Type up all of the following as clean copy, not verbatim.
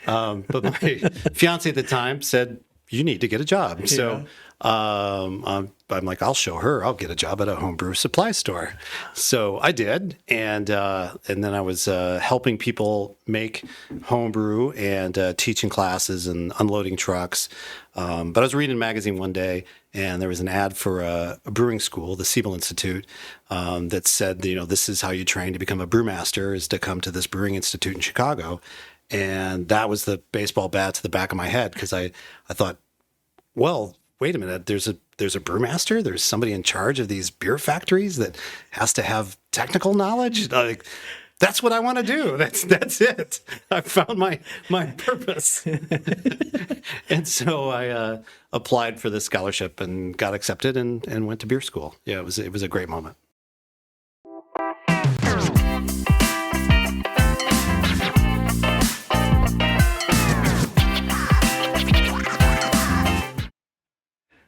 But my fiance at the time said, you need to get a job. So I'm like, I'll show her. I'll get a job at a homebrew supply store. So I did, and then I was helping people make homebrew and teaching classes and unloading trucks. But I was reading a magazine one day, and there was an ad for a brewing school, the Siebel Institute, that said, this is how you train to become a brewmaster, is to come to this brewing institute in Chicago. And that was the baseball bat to the back of my head, because I thought, well, wait a minute, there's a brewmaster, there's somebody in charge of these beer factories that has to have technical knowledge. Like, that's what I want to do. That's it. I found my purpose. And so I applied for this scholarship and got accepted and went to beer school. Yeah, it was a great moment.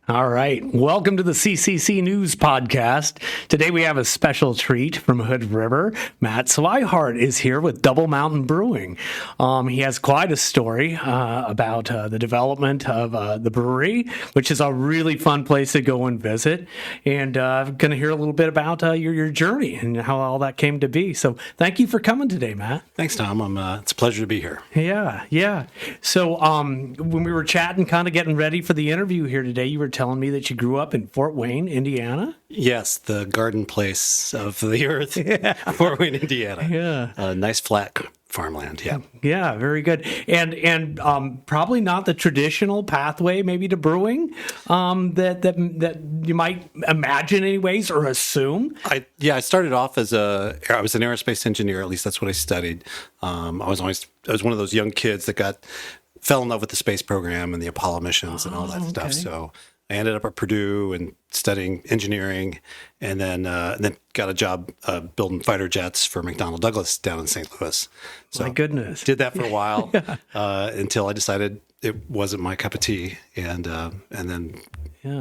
All right. Welcome to the CCC News Podcast. Today we have a special treat from Hood River. Matt Swihart is here with Double Mountain Brewing. He has quite a story about the development of the brewery, which is a really fun place to go and visit. And I'm going to hear a little bit about your journey and how all that came to be. So thank you for coming today, Matt. Thanks, Tom. It's a pleasure to be here. Yeah. So when we were chatting, kind of getting ready for the interview here today, you were telling me that you grew up in Fort Wayne, Indiana? Yes, the garden place of the earth, Fort Wayne, Indiana. Yeah. Nice flat farmland, yeah. Yeah, very good. And probably not the traditional pathway maybe to brewing that you might imagine anyways or assume. I started off I was an aerospace engineer, at least that's what I studied. I was one of those young kids that fell in love with the space program and the Apollo missions and all that stuff. So I ended up at Purdue and studying engineering, and then got a job building fighter jets for McDonnell Douglas down in St. Louis. So my goodness, did that for a while until I decided it wasn't my cup of tea, and then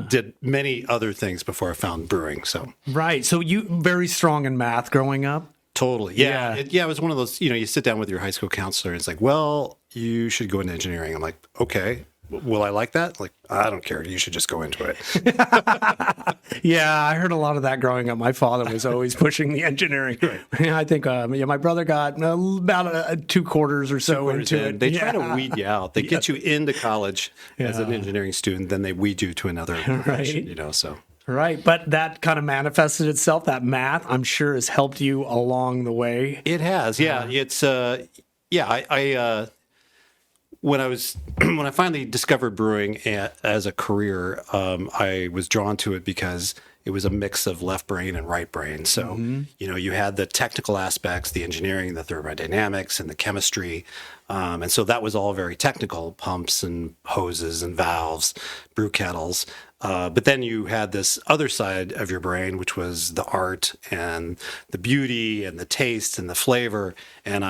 did many other things before I found brewing. So right, so you very strong in math growing up. Totally. Yeah. It was one of those, you sit down with your high school counselor and it's like, well, you should go into engineering. I'm like, okay, will I like that? Like, I don't care. You should just go into it. Yeah, I heard a lot of that growing up. My father was always pushing the engineering. Right. I think my brother got about 2 quarters or so into it. They try to weed you out. They get you into college as an engineering student, then they weed you to another profession, so. Right, but that kind of manifested itself. That math, I'm sure, has helped you along the way. It has, yeah. It's I when I finally discovered brewing as a career, I was drawn to it because it was a mix of left brain and right brain. So you had the technical aspects, the engineering, the thermodynamics, and the chemistry. And so that was all very technical, pumps and hoses and valves, brew kettles. But then you had this other side of your brain, which was the art and the beauty and the taste and the flavor. And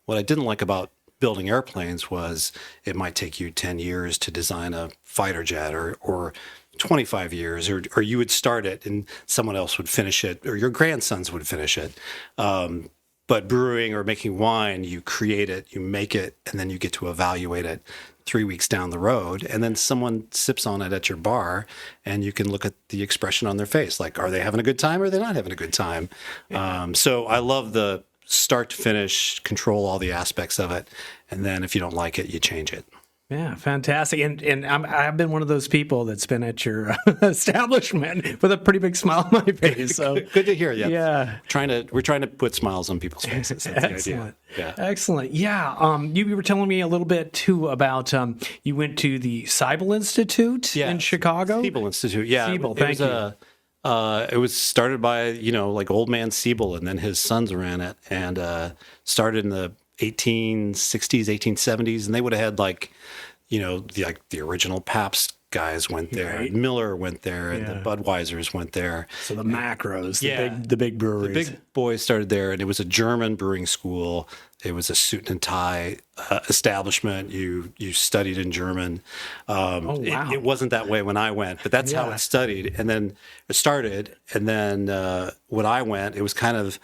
what I didn't like about building airplanes was it might take you 10 years to design a fighter jet or 25 years, or you would start it and someone else would finish it, or your grandsons would finish it. But brewing or making wine, you create it, you make it, and then you get to evaluate it 3 weeks down the road. And then someone sips on it at your bar and you can look at the expression on their face. Like, are they having a good time or are they not having a good time? So I love the start to finish, control all the aspects of it. And then if you don't like it, you change it. Yeah, fantastic. And I've been one of those people that's been at your establishment with a pretty big smile on my face. So good to hear. Yeah. We're trying to put smiles on people's faces. That's Excellent. The idea. Yeah. Excellent. Yeah. You were telling me a little bit too about you went to the Siebel Institute in Chicago. Siebel Institute. Yeah. Siebel. Thank you. It was started by, like old man Siebel, and then his sons ran it, and started in the 1860s, 1870s, and they would have had the original Pabst guys went there, right. Miller went there, and the Budweisers went there. So the macros, the big breweries. The big boys started there, and it was a German brewing school. It was a suit and tie establishment. You studied in German. Wow. It wasn't that way when I went, but that's how it studied. And then it started. And then when I went, it was kind of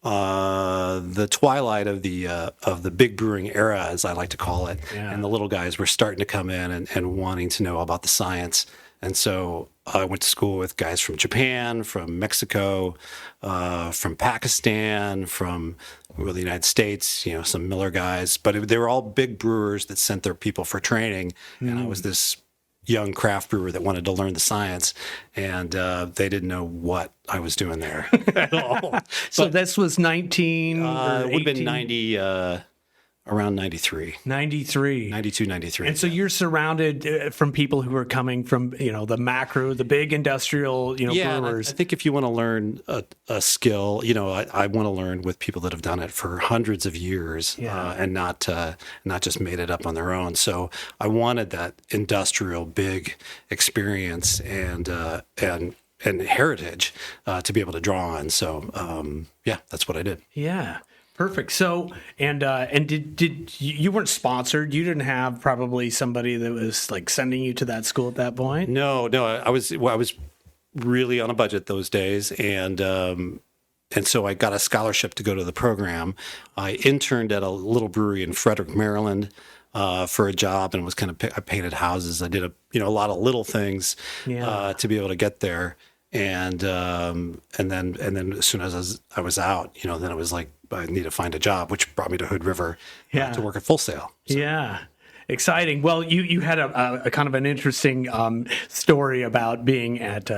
the twilight of the big brewing era, as I like to call it, and the little guys were starting to come in and wanting to know about the science. And so I went to school with guys from Japan, from Mexico, from Pakistan, from the United States, some Miller guys. But they were all big brewers that sent their people for training. And I was this young craft brewer that wanted to learn the science. And they didn't know what I was doing there at all. So this was 19 It or would have been 18? 90... around 93. 93. 92, 93. And so you're surrounded from people who are coming from, the macro, the big industrial, brewers. I think if you want to learn a skill, I want to learn with people that have done it for hundreds of years and not just made it up on their own. So I wanted that industrial big experience and heritage to be able to draw on. So that's what I did. Yeah. Perfect. So, and did you weren't sponsored? You didn't have probably somebody that was like sending you to that school at that point? No. I was really on a budget those days, and so I got a scholarship to go to the program. I interned at a little brewery in Frederick, Maryland, for a job, and was I painted houses. I did a lot of little things to be able to get there, and then as soon as I was out, then it was like, I need to find a job, which brought me to Hood River to work at Full Sail. So. Yeah. Exciting. Well, you had a kind of an interesting story about being at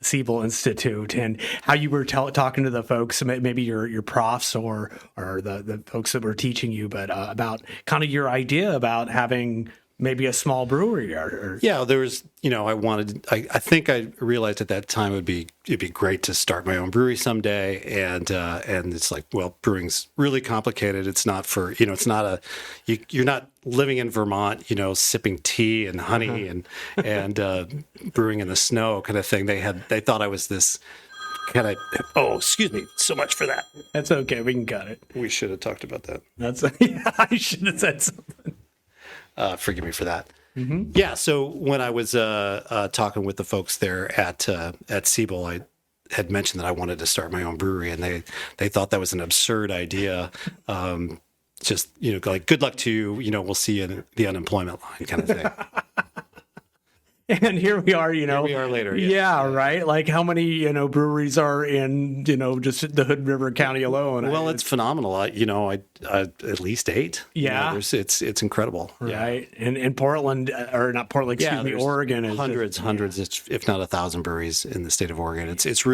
Siebel Institute and how you were talking to the folks, maybe your profs or the folks that were teaching you, but about kind of your idea about having maybe a small brewery there was, I think I realized at that time it'd be great to start my own brewery someday. And it's like, well, brewing's really complicated. It's not for, it's not you're not living in Vermont, sipping tea and honey and brewing in the snow kind of thing. They thought I was this kind of, excuse me, so much for that. That's okay. We can cut it. We should have talked about that. I should have said something. Forgive me for that. Mm-hmm. Yeah. So when I was talking with the folks there at Siebel, I had mentioned that I wanted to start my own brewery, and they thought that was an absurd idea. Just like, good luck to you. We'll see you in the unemployment line, kind of thing. And here we are, Here we are later. Yeah, right. Like how many, breweries are in, just the Hood River County alone? Well, it's phenomenal. I at least 8. Yeah. It's incredible. Right. Yeah. And in Portland, or not Portland, excuse me, Oregon. Is hundreds, if not 1,000 breweries in the state of Oregon. It's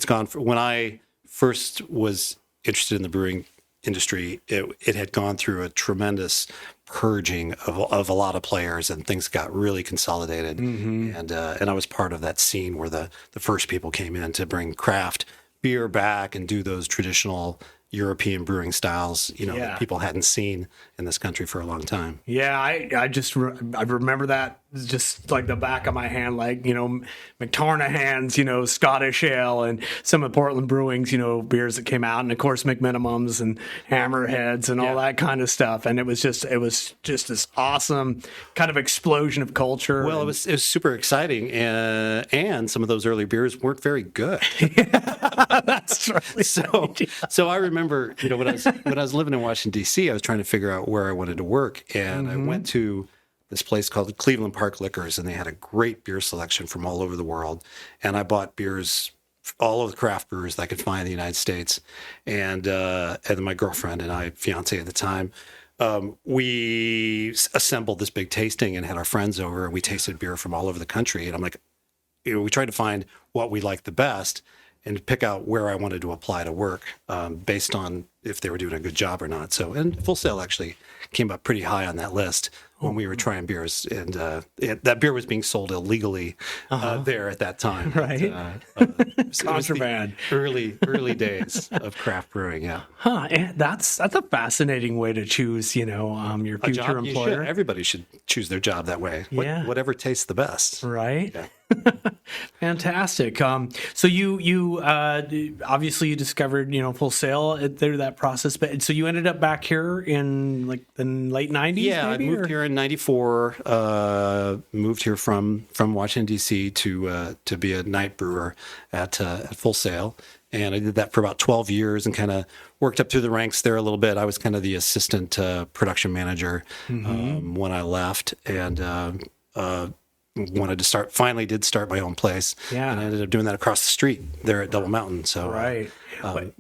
gone when I first was interested in the brewing industry, it had gone through a tremendous purging of a lot of players, and things got really consolidated. Mm-hmm. And I was part of that scene where the first people came in to bring craft beer back and do those traditional European brewing styles, that people hadn't seen in this country for a long time. Yeah, I just I remember that just like the back of my hand, like, McTarnahan's, Scottish Ale and some of Portland Brewing's, beers that came out, and of course McMinimums and Hammerheads and all that kind of stuff. And it was just this awesome kind of explosion of culture. Well, it was super exciting, and some of those early beers weren't very good. That's right. So I remember, when I was living in Washington D.C., I was trying to figure out where I wanted to work, and I went to this place called Cleveland Park Liquors, and they had a great beer selection from all over the world. And I bought beers, all of the craft brewers that I could find in the United States. And my girlfriend and I, fiance at the time, we assembled this big tasting and had our friends over, and we tasted beer from all over the country. And I'm like, we tried to find what we liked the best and pick out where I wanted to apply to work based on if they were doing a good job or not. So, and Full Sail actually came up pretty high on that list when we were trying beers, and that beer was being sold illegally there at that time. Right. Contraband. Early days of craft brewing. Yeah. Huh. And that's a fascinating way to choose, your future employer. Everybody should choose their job that way. Yeah. Whatever tastes the best. Right. Yeah. Fantastic. So you obviously you discovered Full Sail through that process, but so you ended up back here in like the late '90s. Yeah, maybe, I moved here in '94. Moved here from Washington D.C. to be a night brewer at Full Sail, and I did that for about 12 years and kind of worked up through the ranks there a little bit. I was kind of the assistant production manager when I left, and wanted to finally did start my own place. Yeah. And I ended up doing that across the street there at Double Mountain. So, right.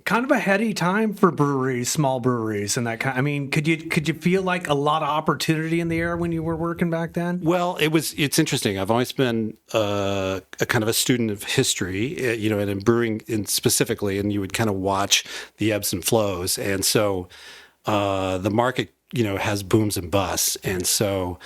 Kind of a heady time for breweries, small breweries and that kind. I mean, could you feel like a lot of opportunity in the air when you were working back then? well, it's interesting. I've always been a kind of a student of history, and in brewing specifically, and you would kind of watch the ebbs and flows. And so, the market, has booms and busts. And so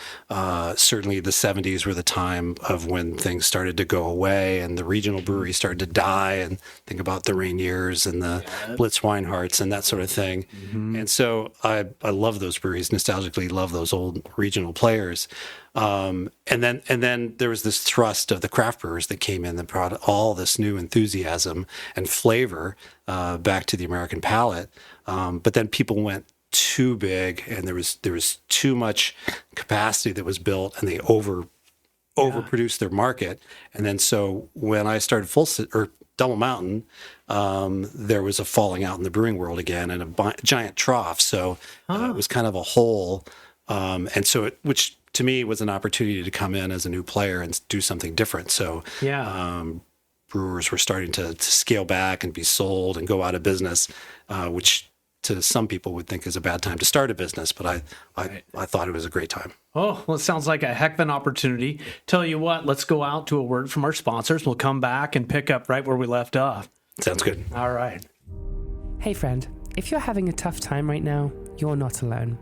certainly the 70s were the time of when things started to go away and the regional breweries started to die, and think about the Rainiers and the Blitz Wineharts and that sort of thing. And so I love those breweries, nostalgically love those old regional players. And then there was this thrust of the craft brewers that came in that brought all this new enthusiasm and flavor back to the American palate. But then people went too big, and there was too much capacity that was built, and they overproduced their market. And then so when I started Double Mountain, there was a falling out in the brewing world again, and a giant trough. So it was kind of a hole, and so which to me was an opportunity to come in as a new player and do something different. So brewers were starting to scale back and be sold and go out of business, which to some people would think is a bad time to start a business, but I thought it was a great time. Oh, well, it sounds like a heck of an opportunity. Tell you what, let's go out to a word from our sponsors. We'll come back and pick up right where we left off. Sounds good. All right. Hey friend, if you're having a tough time right now, you're not alone.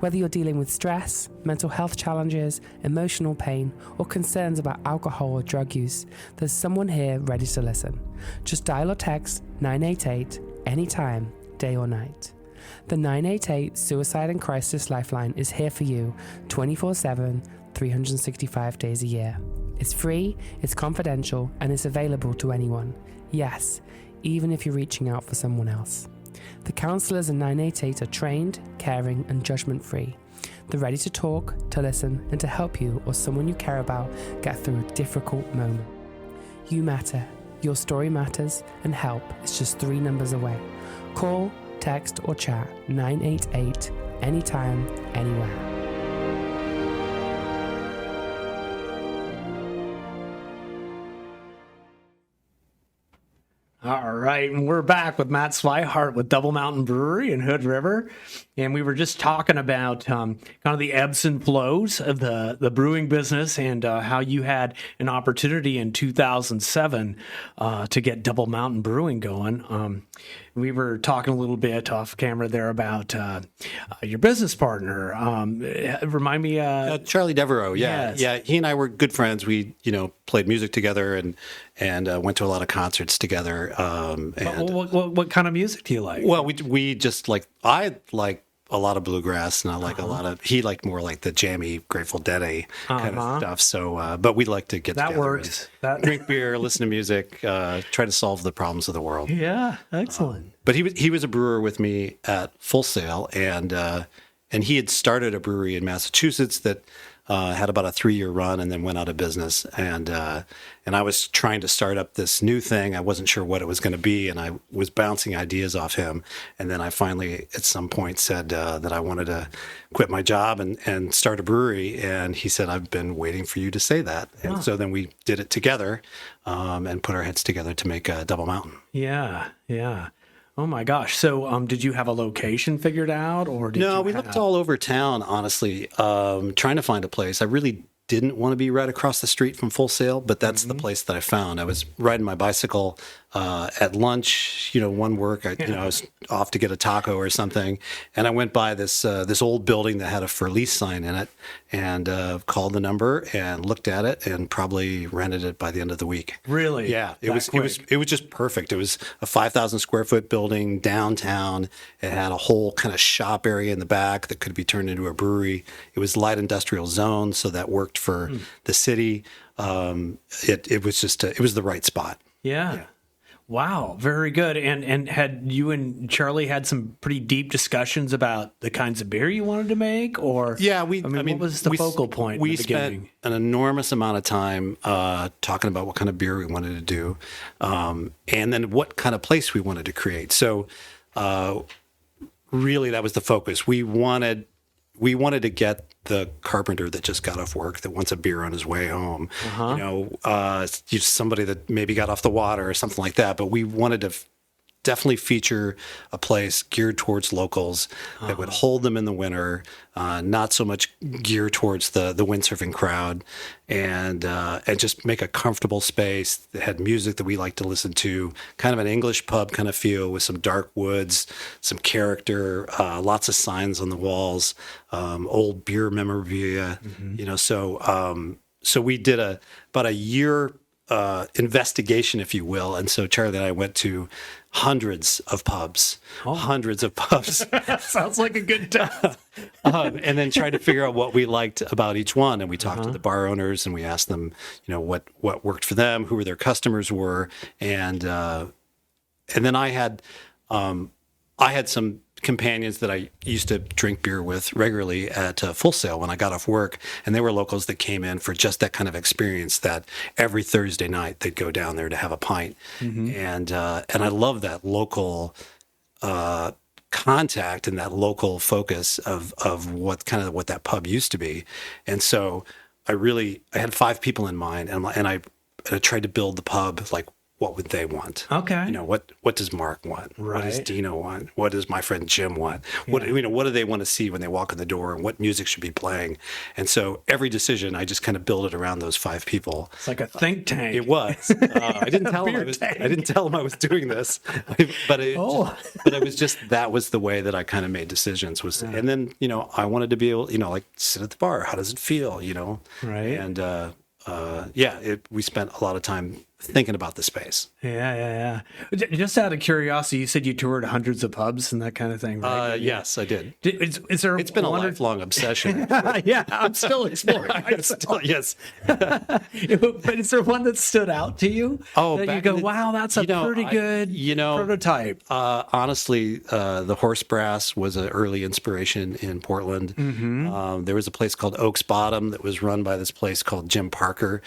Whether you're dealing with stress, mental health challenges, emotional pain, or concerns about alcohol or drug use, there's someone here ready to listen. Just dial or text 988 anytime, day or night. The 988 Suicide and Crisis Lifeline is here for you 24/7, 365 days a year. It's free, it's confidential, and it's available to anyone. Yes, even if you're reaching out for someone else. The counselors in 988 are trained, caring, and judgment-free. They're ready to talk, to listen, and to help you or someone you care about get through a difficult moment. You matter, your story matters, and help is just 3 numbers away. Call, text, or chat 988 anytime, anywhere. All right, and we're back with Matt Swihart with Double Mountain Brewery in Hood River, and we were just talking about kind of the ebbs and flows of the brewing business, and how you had an opportunity in 2007 to get Double Mountain Brewing going. We were talking a little bit off camera there about your business partner. Remind me, Charlie Devereaux. Yes. Yeah. He and I were good friends. We, played music together and went to a lot of concerts together. And what kind of music do you like? well, we just I like a lot of bluegrass, and I like a lot of. He liked more like the jammy, Grateful Dead kind of stuff. So, but we like to get That together works. and drink beer, listen to music, try to solve the problems of the world. Yeah, excellent. But he was a brewer with me at Full Sail, and he had started a brewery in Massachusetts that had about a 3-year run and then went out of business. And I was trying to start up this new thing. I wasn't sure what it was going to be, and I was bouncing ideas off him. And then I finally, at some point, said that I wanted to quit my job and start a brewery. And he said, "I've been waiting for you to say that." And so then we did it together and put our heads together to make Double Mountain. Yeah. Oh my gosh. So, did you have a location figured out, or did No, you we looked all over town, honestly, trying to find a place. I really didn't want to be right across the street from Full Sail, but that's the place that I found. I was riding my bicycle at lunch, one work, I was off to get a taco or something, and I went by this old building that had a for lease sign in it, and called the number and looked at it, and probably rented it by the end of the week. Really? Yeah, it was just perfect. It was a 5,000 square foot building downtown. It had a whole kind of shop area in the back that could be turned into a brewery. It was light industrial zone, so that worked for the city. It was just it was the right spot. Yeah. Wow, very good. And had you and Charlie had some pretty deep discussions about the kinds of beer you wanted to make, or yeah, what was the focal point? We in the beginning? spent an enormous amount of time talking about what kind of beer we wanted to do, and then what kind of place we wanted to create. So, really, that was the focus. We wanted to get the carpenter that just got off work, that wants a beer on his way home, somebody that maybe got off the water or something like that. But we wanted to definitely feature a place geared towards locals that would hold them in the winter, not so much geared towards the windsurfing crowd, and just make a comfortable space that had music that we like to listen to, kind of an English pub kind of feel with some dark woods, some character, lots of signs on the walls, old beer memorabilia, So we did about a year investigation, if you will. And so Charlie and I went to hundreds of pubs. Sounds like a good time. And then tried to figure out what we liked about each one. And we talked to the bar owners, and we asked them, what worked for them, who their customers were. And then I had some companions that I used to drink beer with regularly at Full Sail when I got off work, and they were locals that came in for just that kind of experience, that every Thursday night they'd go down there to have a pint. And I love that local contact and that local focus of what that pub used to be. And so I had 5 people in mind, and I tried to build the pub like, what would they want? Okay. What does Mark want? Right. What does Dino want? What does my friend Jim want? What do they want to see when they walk in the door, and what music should be playing? And so every decision, I just kind of build it around those 5 people. It's like a think tank. It was. I didn't tell them I was doing this, but it was just, that was the way that I kind of made decisions. And then I wanted to be able, like, sit at the bar. How does it feel? Right. And we spent a lot of time thinking about the space. Yeah. Just out of curiosity, you said you toured hundreds of pubs and that kind of thing, right? Yes, I did. Is there? It's been a lifelong obsession. Yeah, I'm still exploring. Yes. But is there one that stood out to you? Oh, that you go, wow, that's a pretty good prototype. Honestly, the Horse Brass was an early inspiration in Portland. There was a place called Oaks Bottom that was run by this place called Jim Parker.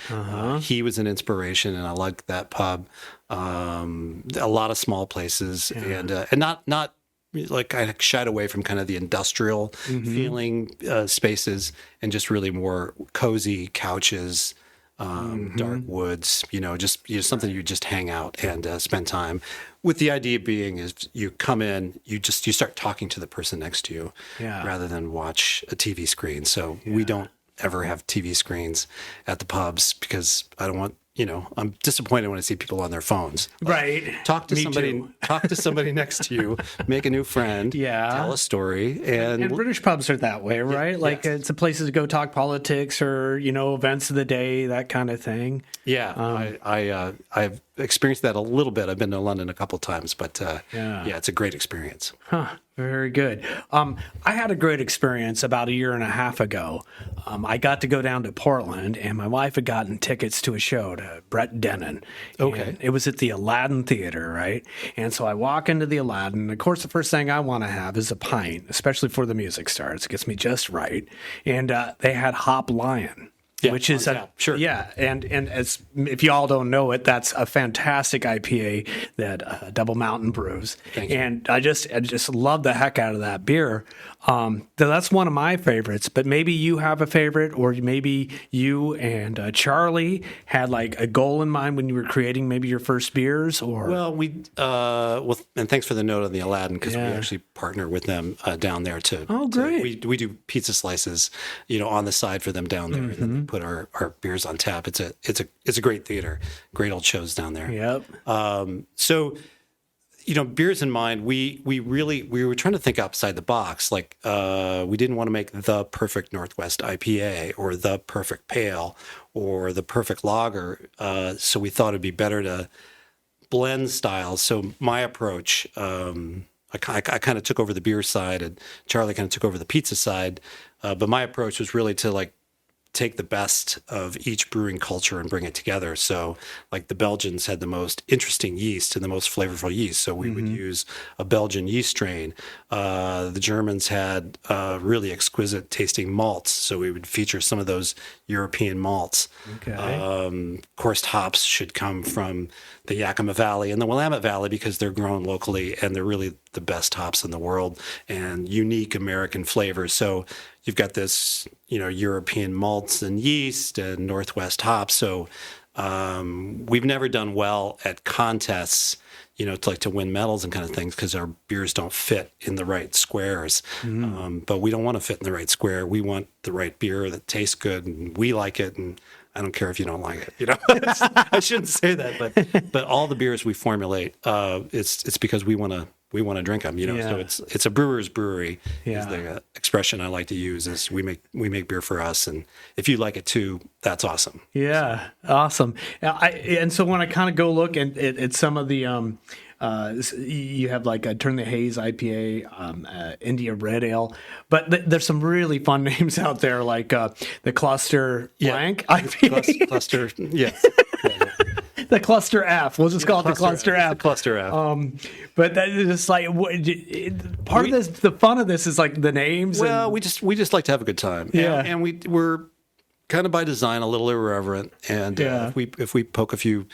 He was an inspiration, and I liked that pub. A lot of small places, and not like, I shied away from kind of the industrial feeling spaces, and just really more cozy couches, dark woods, just something you just hang out and spend time with. The idea being is you come in, you start talking to the person next to you, rather than watch a TV screen. So we don't ever have TV screens at the pubs, because I don't want, I'm disappointed when I see people on their phones. Right. Talk to Me somebody. too. Talk to somebody next to you. Make a new friend. Yeah. Tell a story. And British pubs are that way, right? Like, it's a places to go talk politics or events of the day, that kind of thing. Yeah. I've experienced that a little bit. I've been to London a couple times, but it's a great experience. Huh. Very good. I had a great experience about a year and a half ago. I got to go down to Portland, and my wife had gotten tickets to a show to Brett Dennen. Okay. And it was at the Aladdin Theater, right? And so I walk into the Aladdin. Of course, the first thing I want to have is a pint, especially before the music starts. It gets me just right. And they had Hop Lion. Yeah, which is sure. Yeah, and as if you all don't know it, that's a fantastic IPA that Double Mountain brews. Thank you. And I just love the heck out of that beer. That's one of my favorites. But maybe you have a favorite, or maybe you and Charlie had like a goal in mind when you were creating maybe your first beers. Or And thanks for the note on the Aladdin, because we actually partner with them down there too. Oh, great. We do pizza slices, on the side for them down there. And then put our beers on tap. It's a great theater, great old shows down there. Yep. So, beers in mind, we were trying to think outside the box. Like, we didn't want to make the perfect Northwest IPA or the perfect pale or the perfect lager. So we thought it'd be better to blend styles. So my approach, I kind of took over the beer side, and Charlie kind of took over the pizza side. But my approach was really to take the best of each brewing culture and bring it together. So like the Belgians had the most interesting yeast and the most flavorful yeast. So we would use a Belgian yeast strain. The Germans had really exquisite tasting malts. So we would feature some of those European malts. Okay. Of course, hops should come from the Yakima Valley and the Willamette Valley because they're grown locally and they're really the best hops in the world and unique American flavors. So you've got this, European malts and yeast and Northwest hops. So we've never done well at contests, to win medals and kind of things because our beers don't fit in the right squares. But we don't want to fit in the right square. We want the right beer that tastes good and we like it. And I don't care if you don't like it. I shouldn't say that, but all the beers we formulate, it's because we want to drink them. So it's a brewer's brewery. Is the expression I like to use. Is we make beer for us, and if you like it too, that's awesome. Yeah, awesome. And so when I kind of go look at some of the you have like a Turn the Haze IPA, India Red Ale, but there's some really fun names out there like the Cluster Blank IPA. Cluster, yes. The Cluster F. We'll just call it the Cluster F. The Cluster F. But that is like part of this. The fun of this is like the names. Well, we just like to have a good time. Yeah, and we're kind of by design a little irreverent, and if we poke a few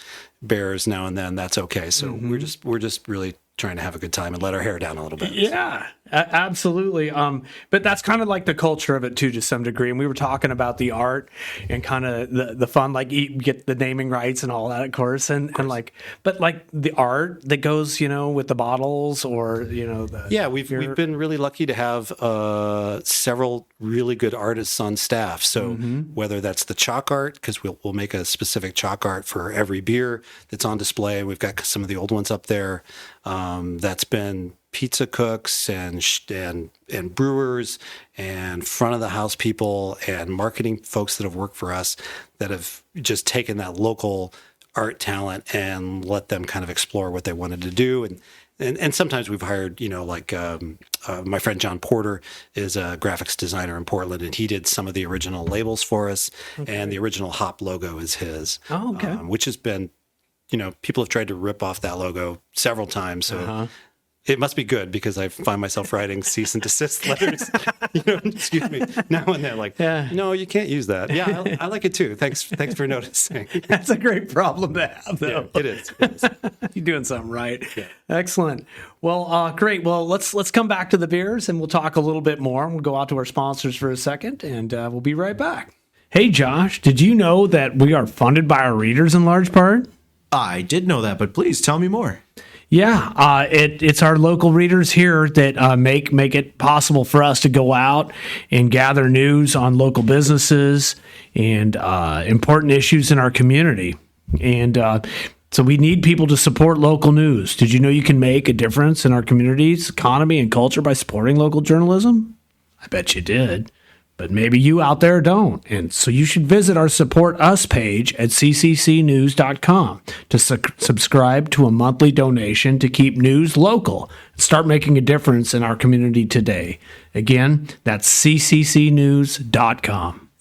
bears now and then, that's okay. So we're just really trying to have a good time and let our hair down a little bit. Yeah, absolutely. But that's kind of like the culture of it too, to some degree. And we were talking about the art and kind of the fun, like you get the naming rights and all that, of course. But the art that goes, with the bottles or, we've been really lucky to have several really good artists on staff. So whether that's the chalk art, because we'll make a specific chalk art for every beer that's on display. We've got some of the old ones up there. That's been pizza cooks and brewers and front of the house people and marketing folks that have worked for us that have just taken that local art talent and let them kind of explore what they wanted to do. And sometimes we've hired, my friend John Porter is a graphics designer in Portland, and he did some of the original labels for us. Okay. And the original hop logo is his. Oh, okay. Which has been, people have tried to rip off that logo several times. So it must be good because I find myself writing cease and desist letters, excuse me, now and then, like, no, you can't use that. Yeah, I like it too. Thanks for noticing. That's a great problem to have, though. Yeah, it is. You're doing something right. Yeah. Excellent. Well, great. Well, let's come back to the beers and we'll talk a little bit more. We'll go out to our sponsors for a second and we'll be right back. Hey, Josh, did you know that we are funded by our readers in large part? I did know that, but please tell me more. Yeah, it's our local readers here that make it possible for us to go out and gather news on local businesses and important issues in our community. And so we need people to support local news. Did you know you can make a difference in our community's economy and culture by supporting local journalism? I bet you did. But maybe you out there don't. And so you should visit our Support Us page at CCCNews.com to subscribe to a monthly donation to keep news local and start making a difference in our community today. Again, that's CCCNews.com.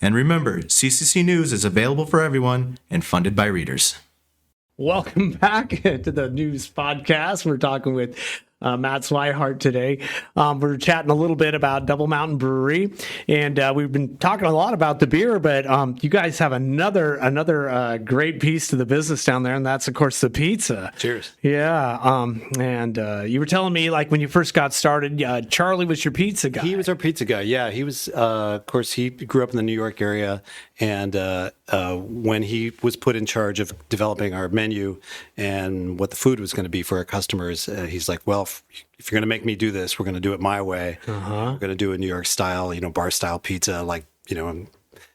And remember, CCC News is available for everyone and funded by readers. Welcome back to the news podcast. We're talking with Matt Swihart today. We're chatting a little bit about Double Mountain Brewery, and we've been talking a lot about the beer, but you guys have another great piece to the business down there, and that's, of course, the pizza. Cheers. Yeah, and you were telling me, like, when you first got started, Charlie was your pizza guy. He was our pizza guy, yeah. He was, of course, he grew up in the New York area, and when he was put in charge of developing our menu and what the food was going to be for our customers, he's like, well, if you're going to make me do this, we're going to do it my way. We're going to do a New York style, bar style pizza, like,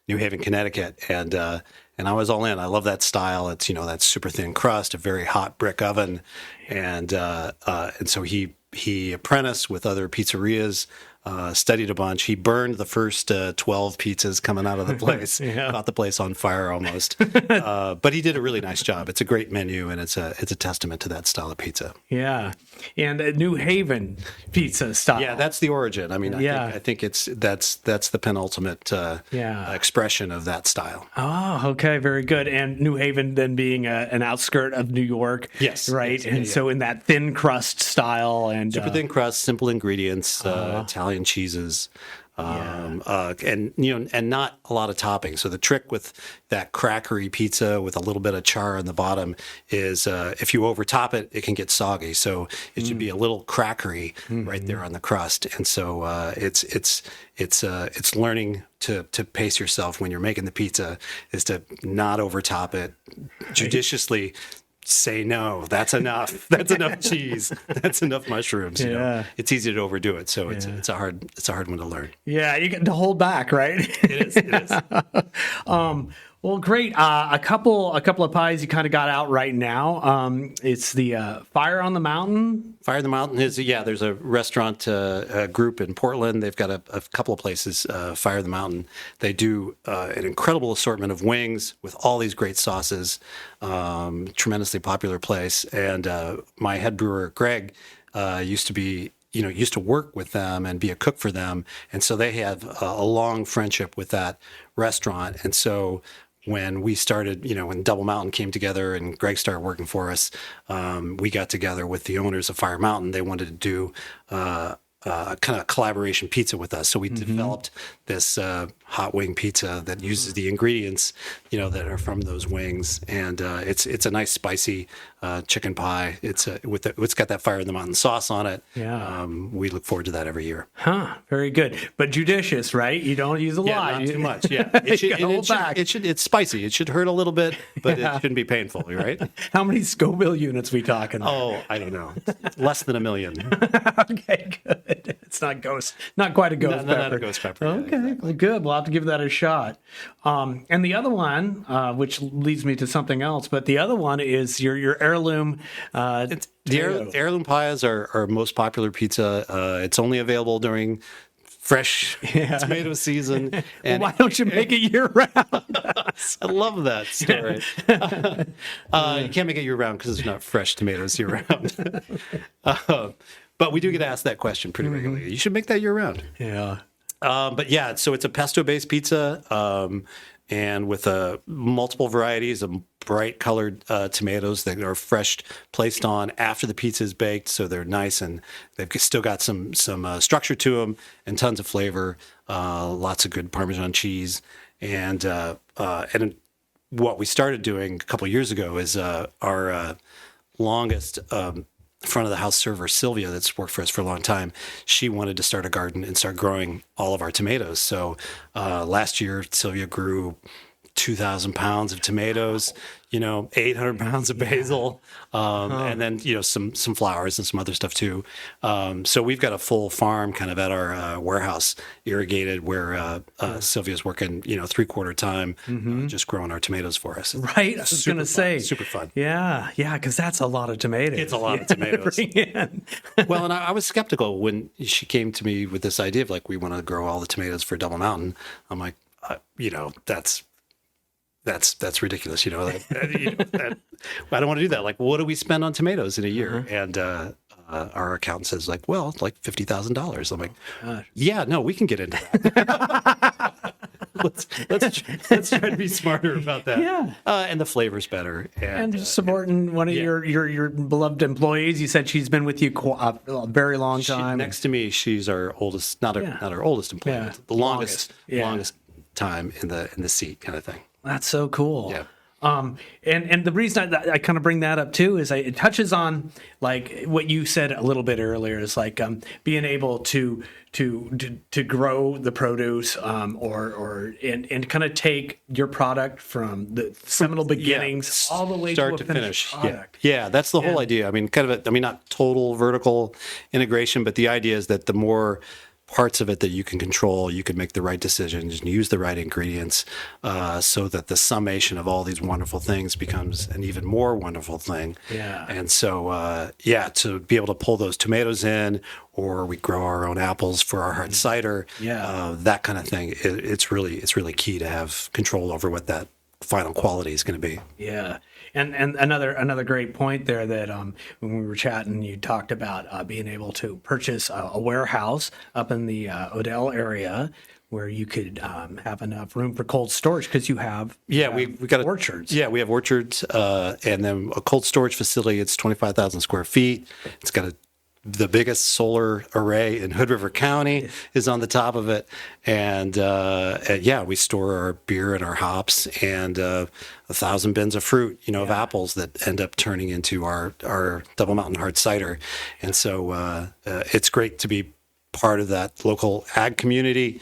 New Haven, Connecticut, and I was all in. I love that style. It's that super thin crust, a very hot brick oven, and so he apprenticed with other pizzerias. Studied a bunch. He burned the first 12 pizzas coming out of the place. Caught the place on fire almost. But he did a really nice job. It's a great menu, and it's a testament to that style of pizza. Yeah, and a New Haven pizza style. Yeah, that's the origin. I mean, I think that's the penultimate expression of that style. Oh, okay, very good. And New Haven then being an outskirt of New York. Yes, right. Yes, and so in that thin crust style and super thin crust, simple ingredients, Italian cheeses, and not a lot of toppings. So the trick with that crackery pizza with a little bit of char on the bottom is if you overtop it, it can get soggy. So it should be a little crackery right there on the crust. And so it's learning to pace yourself when you're making the pizza, is to not overtop it judiciously. Say no. That's enough. That's enough cheese. That's enough mushrooms. It's easy to overdo it, so it's a hard one to learn. Yeah, you get to hold back, right? It is. Well, great. A couple of pies you kind of got out right now. It's the Fire on the Mountain. Fire on the Mountain is there's a restaurant group in Portland. They've got a couple of places. Fire on the Mountain. They do an incredible assortment of wings with all these great sauces. Tremendously popular place. And my head brewer Greg used to work with them and be a cook for them. And so they have a long friendship with that restaurant. And so when we started, when Double Mountain came together and Greg started working for us, we got together with the owners of Fire Mountain. They wanted to do kind of collaboration pizza with us. So we developed this hot wing pizza that uses the ingredients, that are from those wings. And it's a nice spicy chicken pie. It's got that Fire in the Mountain sauce on it. Yeah. We look forward to that every year. Huh. Very good. But judicious, right? You don't use a lot. Not too much. Yeah. It's spicy. It should hurt a little bit, but it shouldn't be painful, right? How many Scoville units we talking? Oh, I don't know. Less than 1 million. Okay, good. It's not quite a ghost pepper. Not a ghost pepper. Okay, Yeah, exactly. well, good. We'll have to give that a shot. And the other one, which leads me to something else, but the other one is your heirloom. The heirloom pies are our most popular pizza. It's only available during fresh tomato season. And Why don't you make it year round? I love that story. You can't make it year round because there's not fresh tomatoes year round. But we do get asked that question pretty regularly. You should make that year round. Yeah. So it's a pesto-based pizza, and with multiple varieties of bright colored tomatoes that are fresh, placed on after the pizza is baked, so they're nice and they've still got some structure to them and tons of flavor. Lots of good Parmesan cheese, and what we started doing a couple of years ago is our longest. Front of the house server Sylvia, that's worked for us for a long time, she wanted to start a garden and start growing all of our tomatoes. So last year Sylvia grew 2,000 pounds of tomatoes, 800 pounds of basil, and then some flowers and some other stuff too. So we've got a full farm kind of at our warehouse, irrigated, where Sylvia's working 3/4 time, just growing our tomatoes for us. Right, I was going to say. Super fun. Yeah, because that's a lot of tomatoes. It's a lot of tomatoes. Well, and I was skeptical when she came to me with this idea of we want to grow all the tomatoes for Double Mountain. I'm like, that's ridiculous. I don't want to do that. What do we spend on tomatoes in a year? And our accountant says well, it's like $50,000. I'm like, yeah, no, we can get into that. let's try to be smarter about that. Yeah. And the flavor's better. And just supporting one of your beloved employees. You said she's been with you a very long time. Next to me, she's our oldest, not our oldest employee, but the longest time in the seat, kind of thing. That's so cool. Yeah. And the reason I kind of bring that up too is it touches on what you said a little bit earlier is being able to grow the produce and kind of take your product from the seminal beginnings all the way start to a to finished finish. product. Yeah, that's the whole idea. I mean, not total vertical integration, but the idea is that the more parts of it that you can control, you can make the right decisions and use the right ingredients, so that the summation of all these wonderful things becomes an even more wonderful thing. Yeah. And so, to be able to pull those tomatoes in, or we grow our own apples for our hard cider, that kind of thing. It's really key to have control over what that final quality is going to be. Yeah. And another great point there that when we were chatting, you talked about being able to purchase a warehouse up in the Odell area where you could have enough room for cold storage because you have we got orchards. Yeah, we have orchards, and then a cold storage facility. It's 25,000 square feet. It's got the biggest solar array in Hood River County is on the top of it. And we store our beer and our hops and 1,000 bins of fruit, of apples that end up turning into our Double Mountain hard cider. And so it's great to be part of that local ag community.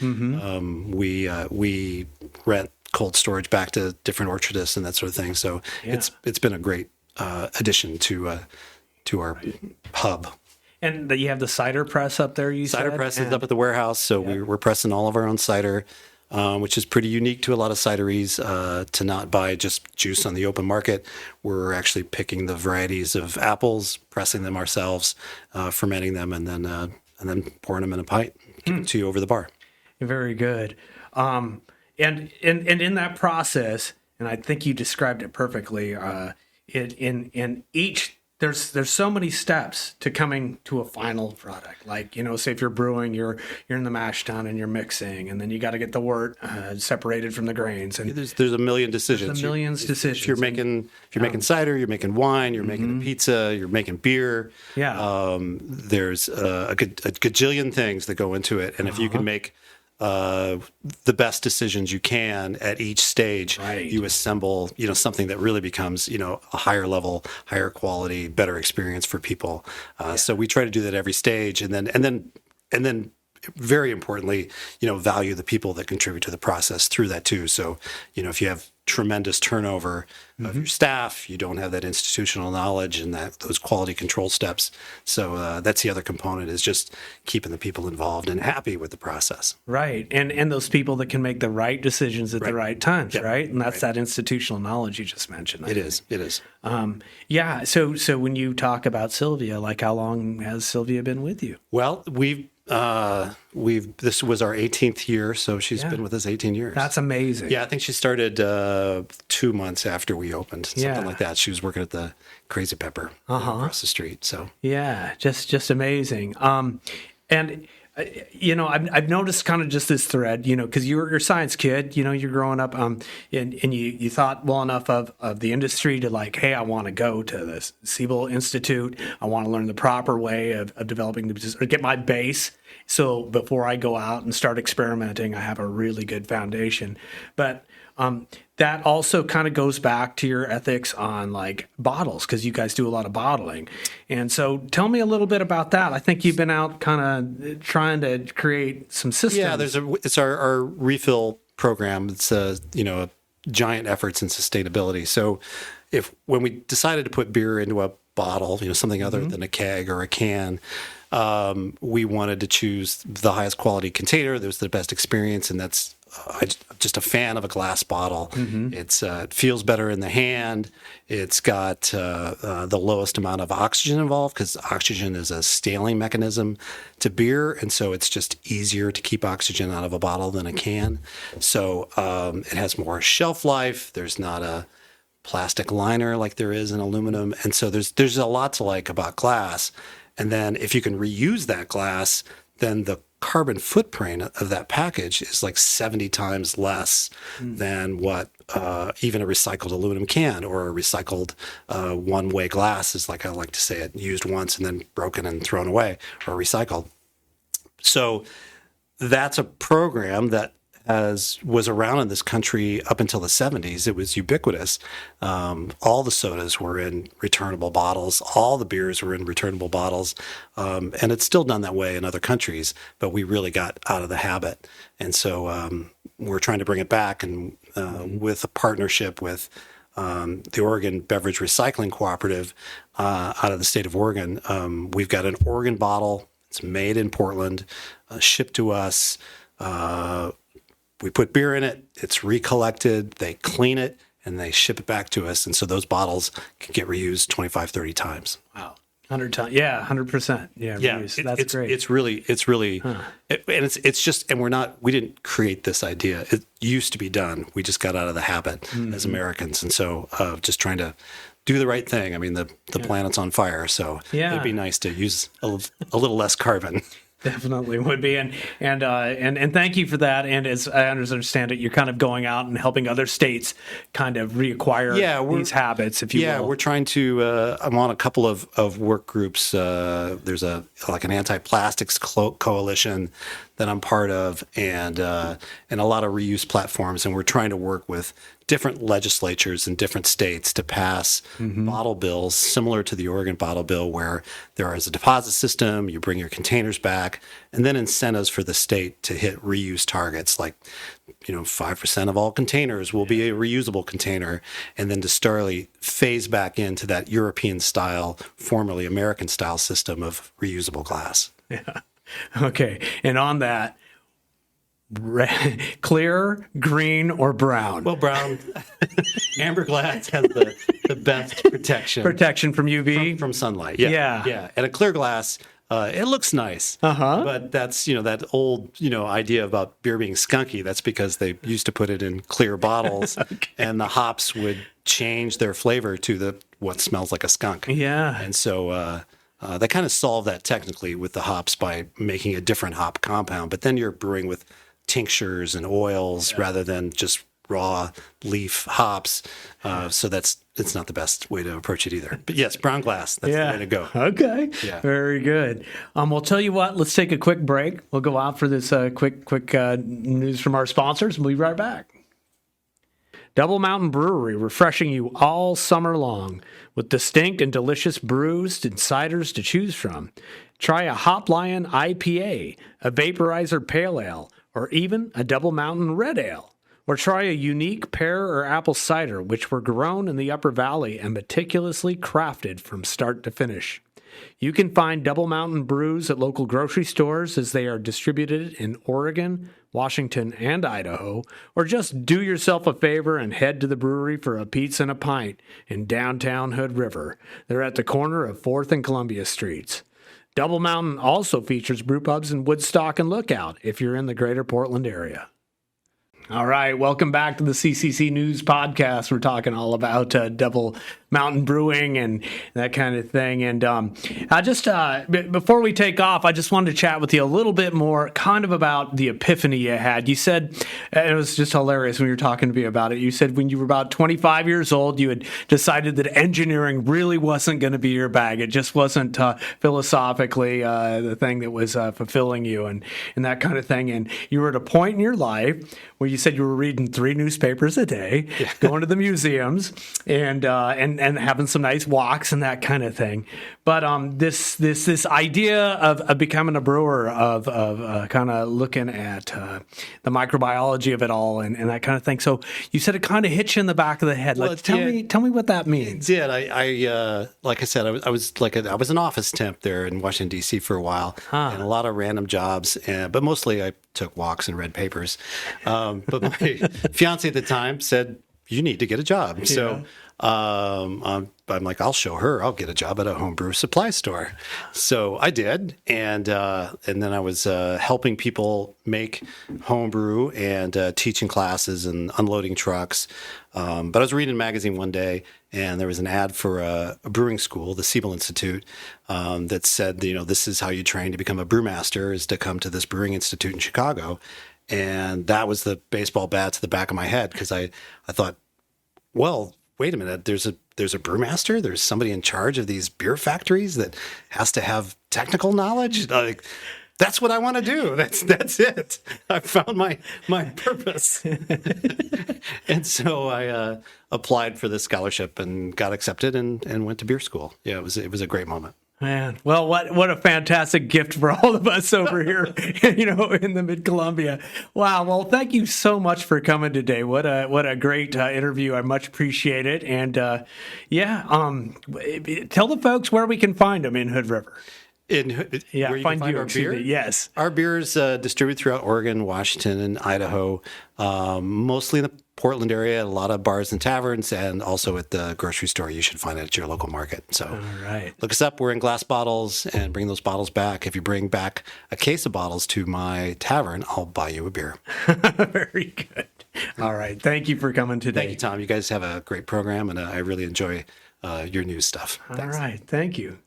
We rent cold storage back to different orchardists and that sort of thing. So it's been a great addition to our hub. And that you have the cider press up there, you cider said? press is up at the warehouse, so we're pressing all of our own cider, which is pretty unique to a lot of cideries, to not buy just juice on the open market. We're actually picking the varieties of apples, pressing them ourselves, fermenting them, and then pouring them in a pint, give it to you over the bar. Very good. And in that process, and I think you described it perfectly, in each. There's so many steps to coming to a final product. Like, say if you're brewing, you're in the mash tun and you're mixing, and then you got to get the wort separated from the grains. And there's a million decisions. Decisions. If you're making cider, you're making wine, you're making a pizza, you're making beer. Yeah. There's a gajillion things that go into it, and if you can make the best decisions you can at each stage, you assemble, something that really becomes, a higher level, higher quality, better experience for people. So we try to do that every stage, and then very importantly, value the people that contribute to the process through that too. So, if you have tremendous turnover of your staff, you don't have that institutional knowledge and those quality control steps. So that's the other component, is just keeping the people involved and happy with the process. Right. And those people that can make the right decisions at the right times, right? And that's that institutional knowledge you just mentioned. It is. So when you talk about Sylvia, like, how long has Sylvia been with you? Well, this was our 18th year, so she's been with us 18 years. That's amazing. Yeah, I think she started 2 months after we opened, something like that. She was working at the Crazy Pepper across the street. So just amazing. And I've noticed kind of just this thread, because you're a science kid, you're growing up, and you thought well enough of the industry to, like, hey, I want to go to this Siebel Institute. I want to learn the proper way of developing or get my base. So before I go out and start experimenting, I have a really good foundation. But that also kind of goes back to your ethics on, like, bottles, because you guys do a lot of bottling. And so tell me a little bit about that. I think you've been out kind of trying to create some systems. Yeah, it's our refill program. It's giant efforts in sustainability. So when we decided to put beer into a bottle, something other than a keg or a can, we wanted to choose the highest quality container that was the best experience, and that's I'm just a fan of a glass bottle. It feels better in the hand. It's got the lowest amount of oxygen involved, because oxygen is a staling mechanism to beer, and so it's just easier to keep oxygen out of a bottle than a can. So it has more shelf life. There's not a plastic liner like there is in aluminum, and so there's a lot to like about glass. And then if you can reuse that glass, then the carbon footprint of that package is like 70 times less than what even a recycled aluminum can, or a recycled one-way glass is, like I like to say it, used once and then broken and thrown away, or recycled. So that's a program that was around in this country up until the 70s. It was ubiquitous. All the sodas were in returnable bottles. All the beers were in returnable bottles. And it's still done that way in other countries, but we really got out of the habit. And so we're trying to bring it back, and with a partnership with the Oregon Beverage Recycling Cooperative out of the state of Oregon. We've got an Oregon bottle. It's made in Portland, shipped to us. We put beer in it. It's recollected. They clean it and they ship it back to us. And so those bottles can get reused 25, 30 times. Wow. 100 times. Yeah, 100%. Yeah, reuse. That's great. It's really, and it's just, and we didn't create this idea. It used to be done. We just got out of the habit as Americans. And so just trying to do the right thing. I mean, the planet's on fire. So it'd be nice to use a little less carbon. Definitely would be, and thank you for that. And as I understand it, you're kind of going out and helping other states kind of reacquire these habits, if you will. Yeah, we're trying to. I'm on a couple of work groups. There's an anti-plastics coalition that I'm part of, and a lot of reuse platforms, and we're trying to work with different legislatures in different states to pass bottle bills similar to the Oregon bottle bill, where there is a deposit system, you bring your containers back, and then incentives for the state to hit reuse targets, like 5% of all containers will be a reusable container, and then to start phase back into that European style, formerly American style system of reusable glass. Yeah. Okay. And on that, clear, green, or brown? Well, brown. Amber glass has the best protection. Protection from UV? From sunlight. Yeah. And a clear glass, it looks nice. But that's, that old, idea about beer being skunky. That's because they used to put it in clear bottles and the hops would change their flavor to what smells like a skunk. Yeah. And so they kind of solve that technically with the hops by making a different hop compound. But then you're brewing with tinctures and oils rather than just raw leaf hops. So it's not the best way to approach it either. But yes, brown glass, that's the way to go. Okay. Yeah. Very good. We'll tell you what, let's take a quick break. We'll go out for this quick news from our sponsors, and we'll be right back. Double Mountain Brewery, refreshing you all summer long with distinct and delicious brews and ciders to choose from. Try a Hop Lion IPA, a Vaporizer Pale Ale, or even a Double Mountain Red Ale. Or try a unique pear or apple cider, which were grown in the Upper Valley and meticulously crafted from start to finish. You can find Double Mountain brews at local grocery stores as they are distributed in Oregon, Washington, and Idaho, or just do yourself a favor and head to the brewery for a pizza and a pint in downtown Hood River. They're at the corner of 4th and Columbia Streets. Double Mountain also features brew pubs in Woodstock and Lookout if you're in the greater Portland area. All right, welcome back to the CCC News Podcast. We're talking all about Double Mountain Brewing and that kind of thing. And I just, before we take off, I just wanted to chat with you a little bit more kind of about the epiphany you had. You said, and it was just hilarious when you were talking to me about it, you said when you were about 25 years old, you had decided that engineering really wasn't going to be your bag. It just wasn't philosophically the thing that was fulfilling you and that kind of thing. And you were at a point in your life where you said you were reading 3 newspapers a day, going to the museums, and having some nice walks and that kind of thing. But this idea of becoming a brewer, of kind of looking at the microbiology of it all and that kind of thing. So you said it kind of hit you in the back of the head. Like, tell me what that means. It did. I like I said, I was an office temp there in Washington D.C. for a while, and a lot of random jobs, but mostly I took walks and read papers. But my fiance at the time said, "You need to get a job." Yeah. So I'm like, I'll show her. I'll get a job at a homebrew supply store. So I did, and then I was helping people make homebrew and teaching classes and unloading trucks. But I was reading a magazine one day, and there was an ad for a brewing school, the Siebel Institute, that said, this is how you train to become a brewmaster, is to come to this brewing institute in Chicago. And that was the baseball bat to the back of my head, because I thought, well, wait a minute, there's a brewmaster, there's somebody in charge of these beer factories that has to have technical knowledge. Like, that's what I want to do. That's it. I found my purpose. And so I applied for this scholarship and got accepted and went to beer school. Yeah, it was a great moment. Man, well, what a fantastic gift for all of us over here, in the Mid-Columbia. Wow. Well, thank you so much for coming today. What a great interview. I much appreciate it. And tell the folks where we can find them in Hood River. Yeah, where you find can find you. our beer. Yes. Our beer is distributed throughout Oregon, Washington, and Idaho, mostly in the Portland area, a lot of bars and taverns, and also at the grocery store. You should find it at your local market. So All right. look us up. We're in glass bottles, and bring those bottles back. If you bring back a case of bottles to my tavern, I'll buy you a beer. Very good. All right. Thank you for coming today. Thank you, Tom. You guys have a great program, and I really enjoy your news stuff. All right. Thank you.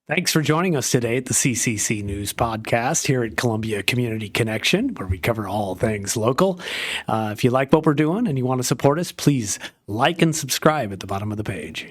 Thanks for joining us today at the CCC News Podcast here at Columbia Community Connection, where we cover all things local. If you like what we're doing and you want to support us, please like and subscribe at the bottom of the page.